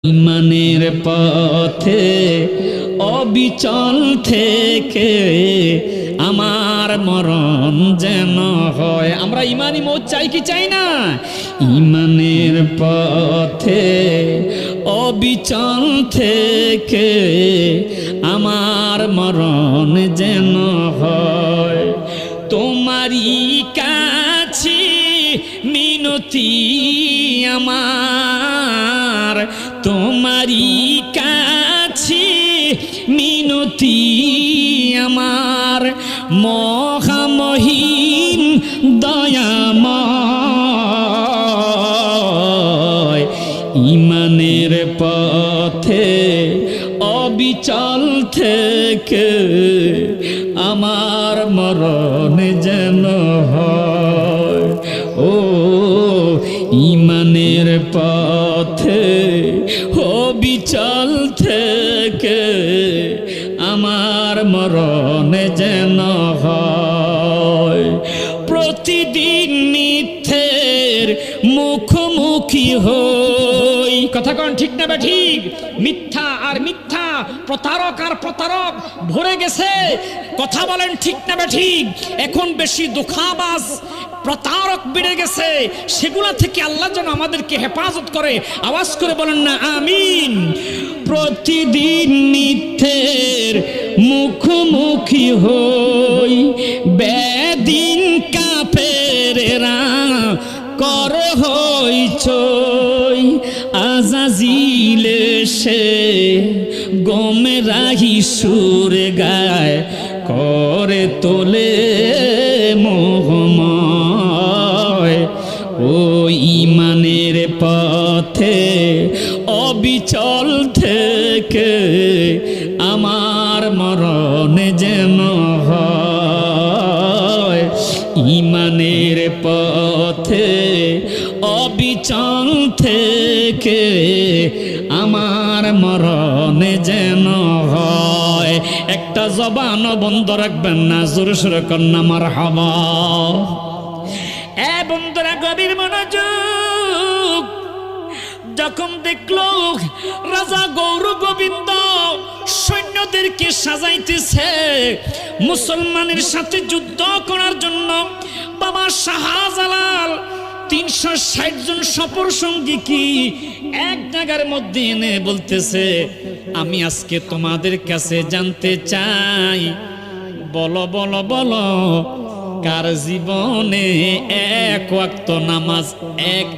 ইমানের পথে অবিচল থেকে আমার মরণ যেন হয়। আমরা ইমানি মৌত চাই কি চাই না? ইমানের পথে অবিচল থেকে আমার মরণ যেন হয়। তোমারই কাছে মিনতি আমার, তোমারই কাছে মিনতি আমার, মহামহিম দয়াময়। ইমানের পথে অবিচল থেকে আমার মরণ যেন হয়। ও ইমানের পথে অবিচল থেকে আমার মরণ যেন হয়। প্রতিদিন মিথ্যের মুখোমুখি হই। কথা কোন ঠিক না ঠিক? মিথ্যা আর মিথ্যা, প্রতারক আর প্রতারক ভরে গেছে। কথা বলেন ঠিক না ঠিক? এখন বেশি ধোঁকাবাজ প্রতারক বেড়ে গেছে। সেগুলা থেকে আল্লাহ যেন আমাদেরকে হেফাজত করে। আওয়াজ করে বলেন না আমিন। প্রতিদিন মিথ্যের মুখোমুখি হই, বেদিন কাফেরেরা কর হইচই। আজাজিল সে গোমরাহি সুর গায়, করে তোলে মোহময়। ও ইমানের পথে অবিচল থেকে আমার মরণ যেন হয়। ইমানের পথে অবিচল থেকে আমার মরণ যেন হয়। একটা জবান বন্ধ রাখবেন না, জোরে সোরে কন্যা মারহাবা। এ বন্ধুরা গভীর মনোযোগ। যখন দেখলো রাজা গৌর গোবিন্দ সৈন্যদেরকে সাজাইতেছে মুসলমানের সাথে যুদ্ধ করার জন্য, বাবা শাহজালাল ৩৬০ জন সফর সঙ্গী কি এক জায়গার মধ্যে এনে বলতেছে, আমি আজকে তোমাদের কাছে জানতে চাই, বলো বলো বলো, কার জীবনে এক ওয়াক্ত নামাজ, এক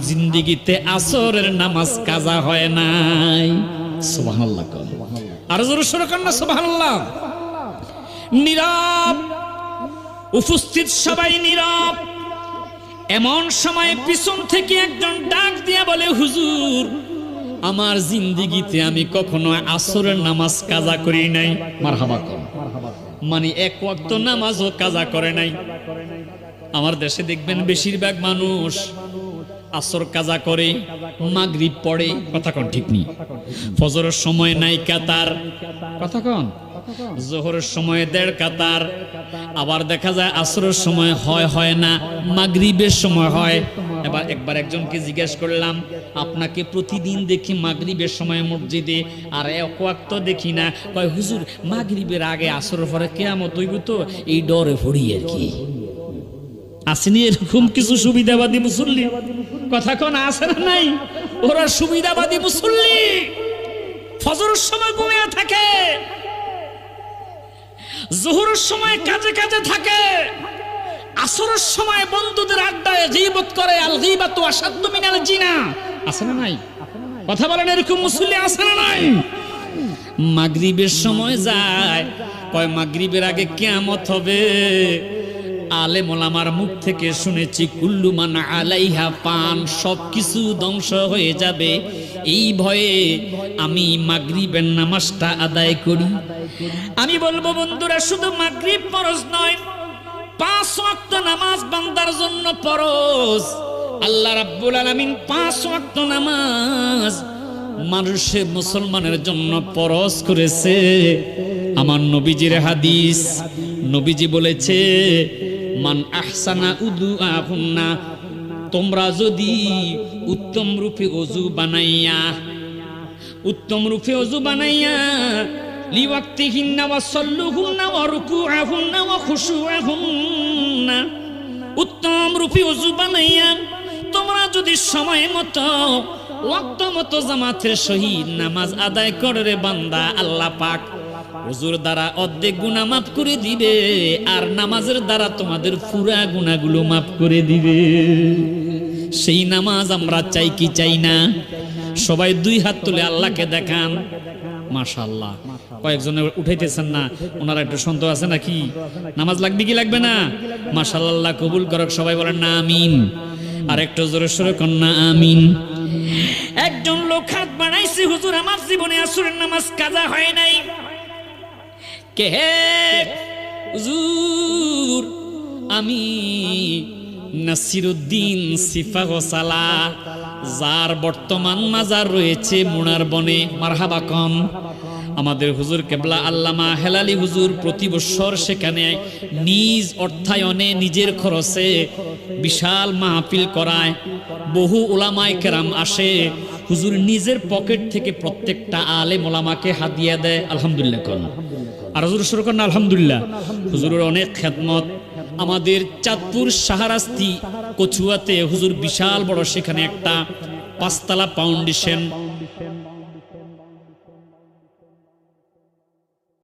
জিন্দেগিতে আসরের নামাজ কাজা হয় নাই? সুবহানাল্লাহ। আর জোরে সোরে কর না সুবহানাল্লাহ। নীরব, উপস্থিত সবাই নীরব। এমন সময় পিছন থেকে একজন ডাক দিয়ে বলে, হুজুর, আমার জিন্দেগিতে আমি কখনো আসরের নামাজ কাজা করি নাই। মারহাবা কর। মানে এক ওয়াক্ত নামাজও কাজা করে নাই। আমার দেশে দেখবেন বেশিরভাগ মানুষ আসর কাজা করে, মাগরিব পড়ে। কথা কোন ঠিক নেই? ফজরের সময় নাই কাতার। কথা কোন? জোহরের সময় ১.৫ কাতার। আবার দেখা যায় আসরের সময় হয় না, মাগরিবের সময় হয়। এবার একবার একজনকে জিজ্ঞেস করলাম, আপনাকে প্রতিদিন দেখি মাগরিবের সময় মসজিদে, আর এক ওয়াক্ত দেখি না। কয়, হুজুর, মাগরিবের আগে আসরের পরে কিয়ামত হইব তো এই ডরে পড়ি আর কি। আসেনি এরকম কিছু সুবিধাবাদী মুসল্লি? কথা কোন আছে না নাই? ওরা সুবিধাবাদী মুসল্লি, ফজরের সময় ঘুমিয়ে থাকে, জোহরের সময় কাজে কাজে থাকে, আসরের সময় বন্ধুদের আড্ডায় গীবত করে। আল গীবাতু আশাদ্দু মিনাল জিনা। আছে না নাই? কথা বলেন, এরকম মুসল্লি আছে না নাই? মাগরিবের সময় যায়, কয় মাগরিবের আগে কিয়ামত হবে। আলেম ওলামার মুখ থেকে শুনেছি, কুল্লু মান আলাইহা ফান, সবকিছু ধ্বংস হয়ে যাবে। এই ভয়ে আমি মাগরিবের নামাজটা আদায় করি। আমি বলবো বন্ধুরা, শুধু মাগরিব ফরজ নয়, ৫ ওয়াক্ত নামাজ বান্দার জন্য ফরজ। আল্লাহ রাব্বুল আলামিন ৫ ওয়াক্ত নামাজ মানুষের মুসলমানের জন্য ফরজ করেছে। আমার নবীজির হাদিস, নবীজি বলেছে, মান আহসানা উদুআহুন্না, তোমরা যদি উত্তম রূপে ওযু বানাইয়া উত্তম রূপে ওযু বানাইয়া লিওয়াক্তিহিন্না ওয়া সাল্লুহুন্না ওয়া রুকুআহুন্না ওয়া খুশুআহুন্না, উত্তম রূপে ওযু বানাইয়া তোমরা যদি সময় মতো ওয়াক্ত মতো জামাতের সহিত নামাজ আদায় করে রে বান্দা, আল্লাহ পাক ওযুর দ্বারা অর্ধেক গুনাহ মাফ করে দিবে, আর নামাজের দ্বারা তোমাদের পুরা গুনাহগুলো মাফ করে দিবে। সেই নামাজ আমরা চাই কি চাই না? সবাই দুই হাত তুলে আল্লাহকে দেখান। মাশাআল্লাহ, কয়েকজনে উঠাইতেছেন না, ওনারা একটু সন্দেহ আছে নাকি? নামাজ লাগবে কি লাগবে না? মাশাআল্লাহ, আল্লাহ কবুল করুক। সবাই বলেন না আমিন। আর একটু জোরে সোরে কন্যা আমিন। একজন লোক হাত বাড়াইছে, হুজুর আমার জীবনে আসরের নামাজ কাজা হয় নাই। কে হে? হুজুর আমি নাসিরউদ্দিন সিফা গোসালা, যার বর্তমান মাজার রয়েছে মুনার বনে। মারহাবা কন। আমাদের হুজুর কেবলা আল্লামা হেলালি হুজুর প্রতি বছর সেখানে নিজ অর্থায়নে নিজের খরচে বিশাল মাহফিল করায়, বহু উলামায়ে কেরাম আসে, হুজুর নিজের পকেট থেকে প্রত্যেকটা আলেম ওলামাকে হাদিয়া দেয়। আলহামদুলিল্লাহ কোন। আর হুজুর শুরু করেন আলহামদুলিল্লাহ। হুজুরের অনেক খেদমত। আমাদের চাঁদপুর শাহরাস্তি কচুয়াতে হুজুর বিশাল বড় সেখানে একটা 5 তলা ফাউন্ডেশন